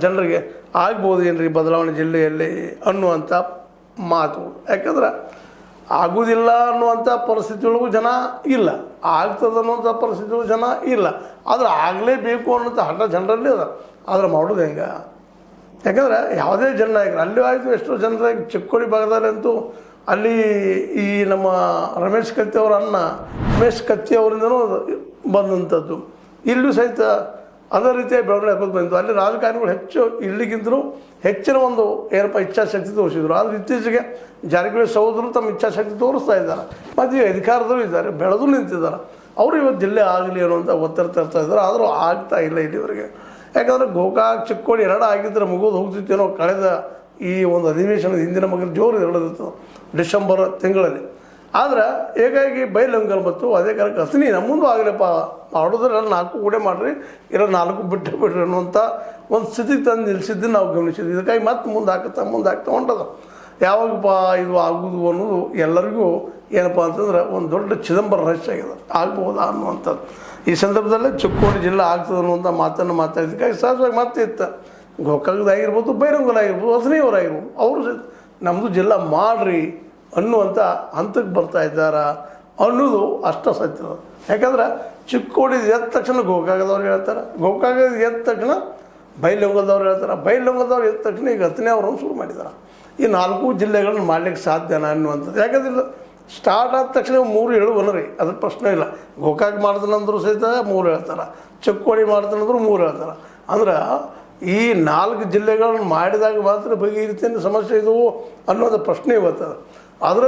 ಜನರಿಗೆ ಆಗ್ಬೋದು ಏನ್ರಿ ಬದಲಾವಣೆ ಜಿಲ್ಲೆಯಲ್ಲಿ ಅನ್ನುವಂಥ ಮಾತು. ಯಾಕಂದ್ರೆ ಆಗೋದಿಲ್ಲ ಅನ್ನುವಂಥ ಪರಿಸ್ಥಿತಿಯೊಳಗೂ ಜನ ಇಲ್ಲ, ಆಗ್ತದೆ ಅನ್ನುವಂಥ ಪರಿಸ್ಥಿತಿಯೊಳಗೂ ಜನ ಇಲ್ಲ. ಆದ್ರೆ ಆಗಲೇಬೇಕು ಅನ್ನೋಂಥ ಹಠ ಜನರಲ್ಲಿ ಅದ. ಆದ್ರೆ ಮಾಡೋದು ಹೆಂಗೆ? ಯಾಕಂದ್ರೆ ಯಾವುದೇ ಜನ ನಾಯಕರು ಅಲ್ಲಿ ಆಯಿತು, ಎಷ್ಟೋ ಜನರಾಗಿ ಚಿಕ್ಕೋಡಿ ಭಾಗದಲ್ಲಿ ಅಂತೂ ಅಲ್ಲಿ ಈ ನಮ್ಮ ರಮೇಶ್ ಕತ್ತಿ ಅವರ ಅಣ್ಣ ಉಮೇಶ್ ಕತ್ತಿ ಅವರಿಂದನೂ ಬಂದಂಥದ್ದು. ಇಲ್ಲೂ ಸಹಿತ ಅದೇ ರೀತಿಯಾಗಿ ಬೆಳವಣಿಗೆ ಹಾಕೋದು ಬಂತು. ಅಲ್ಲಿ ರಾಜಕಾರಣಿಗಳು ಹೆಚ್ಚು ಇಲ್ಲಿಗಿಂತಲೂ ಹೆಚ್ಚಿನ ಒಂದು ಏನಪ್ಪ ಇಚ್ಛಾಶಕ್ತಿ ತೋರಿಸಿದ್ರು. ಆದರೆ ಇತ್ತೀಚೆಗೆ ಜಾರಕಿಹೊಳಿ ಸಹೋದರರು ತಮ್ಮ ಇಚ್ಛಾಶಕ್ತಿ ತೋರಿಸ್ತಾ ಇದ್ದಾರೆ, ಮತ್ತು ಈ ಅಧಿಕಾರದಲ್ಲೂ ಇದ್ದಾರೆ, ಬೆಳೆದು ನಿಂತಿದ್ದಾರೆ. ಅವರು ಇವತ್ತು ಜಿಲ್ಲೆ ಆಗಲಿ ಅನ್ನುವಂಥ ಒತ್ತಡ ತರ್ತಾ ಇದ್ದಾರೆ. ಆದರೂ ಆಗ್ತಾ ಇಲ್ಲ ಇಲ್ಲಿವರೆಗೆ. ಯಾಕಂದರೆ ಗೋಕಾಕ್ ಚಿಕ್ಕೋಡಿ ಎರಡು ಆಗಿದ್ದರೆ ಮುಗಿದು ಹೋಗ್ತಿತ್ತೇನೋ. ಕಳೆದ ಈ ಒಂದು ಅಧಿವೇಶನದ ಹಿಂದಿನ ಮಗನ ಜೋರು ನಡೆದಿತ್ತು ಡಿಸೆಂಬರ್ ತಿಂಗಳಲ್ಲಿ. ಆದರೆ ಹೇಗಾಗಿ ಬೈಲಂಗಲ್ ಮತ್ತು ಅದೇ ಕಾರಣಕ್ಕೆ ಹಸನಿ ನಮ್ಮಂದು ಆಗಲಪ್ಪ ಮಾಡೋದ್ರೆ 4 ಕೂಡೆ ಮಾಡಿರಿ, 4 ಬಿಟ್ಟರೆ ಅನ್ನುವಂಥ ಒಂದು ಸ್ಥಿತಿಗೆ ತಂದು ನಿಲ್ಲಿಸಿದ್ದನ್ನು ನಾವು ಗಮನಿಸಿದ್ವಿ. ಇದಕ್ಕಾಗಿ ಮತ್ತೆ ಮುಂದೆ ಹಾಕ್ತಾ ಹೊಂಟದ. ಯಾವಾಗಪ್ಪ ಇದು ಆಗುವುದು ಅನ್ನೋದು ಎಲ್ಲರಿಗೂ ಏನಪ್ಪ ಅಂತಂದ್ರೆ ಒಂದು ದೊಡ್ಡ ಚಿದಂಬರ ರಹಸ್ಯ ಆಗಿದೆ, ಆಗ್ಬೋದಾ ಅನ್ನುವಂಥದ್ದು. ಈ ಸಂದರ್ಭದಲ್ಲೇ ಚಿಕ್ಕೋಡಿ ಜಿಲ್ಲೆ ಆಗ್ತದೆ ಅನ್ನುವಂಥ ಮಾತನ್ನು ಮಾತಾಡಿದ್ದಕ್ಕಾಗಿ ಸಹಜವಾಗಿ ಮತ್ತೆ ಇತ್ತು. ಗೋಕಾಕದಾಗಿರ್ಬೋದು, ಬೈರಂಗಲ್ ಆಗಿರ್ಬೋದು, ಹಸನಿಯವರಾಗಿರ್ಬೋದು, ಅವರು ನಮ್ಮದು ಜಿಲ್ಲಾ ಮಾಡಿರಿ ಅನ್ನುವಂಥ ಹಂತಕ್ಕೆ ಬರ್ತಾ ಇದ್ದಾರ ಅನ್ನೋದು ಅಷ್ಟು ಸತ್ಯ. ಯಾಕಂದ್ರೆ ಚಿಕ್ಕೋಡಿ ಎದ್ದ ತಕ್ಷಣ ಗೋಕಾಕದವ್ರು ಹೇಳ್ತಾರೆ, ಗೋಕಾಕ ಎದ್ದ ತಕ್ಷಣ ಬೈಲಹೊಂಗಲದವ್ರು ಹೇಳ್ತಾರೆ, ಬೈಲಹೊಂಗಲದವ್ರು ಎದ್ದ ತಕ್ಷಣ ಈಗ ಹತ್ತನೇ ಅವರನ್ನು ಶುರು ಮಾಡಿದ್ದಾರೆ. ಈ 4 ಜಿಲ್ಲೆಗಳನ್ನ ಮಾಡ್ಲಿಕ್ಕೆ ಸಾಧ್ಯನಾ ಅನ್ನುವಂಥದ್ದು. ಯಾಕಂದ್ರೆ ಸ್ಟಾರ್ಟ್ ಆದ ತಕ್ಷಣ 3 ಹೇಳುವನ್ರಿ, ಅದ್ರ ಪ್ರಶ್ನೆ ಇಲ್ಲ. ಗೋಕಾಕ್ ಮಾಡ್ತಾನಂದ್ರು ಸಹಿತ 3 ಹೇಳ್ತಾರೆ, ಚಿಕ್ಕೋಡಿ ಮಾಡ್ತಾನಂದ್ರು 3 ಹೇಳ್ತಾರೆ. ಅಂದ್ರೆ ಈ 4 ಜಿಲ್ಲೆಗಳನ್ನು ಮಾಡಿದಾಗ ಮಾತ್ರ ಬಗೆಹರಿತೇನೆ ಸಮಸ್ಯೆ ಇದು ಅನ್ನೋದು ಪ್ರಶ್ನೆ ಇವತ್ತು. ಅದರ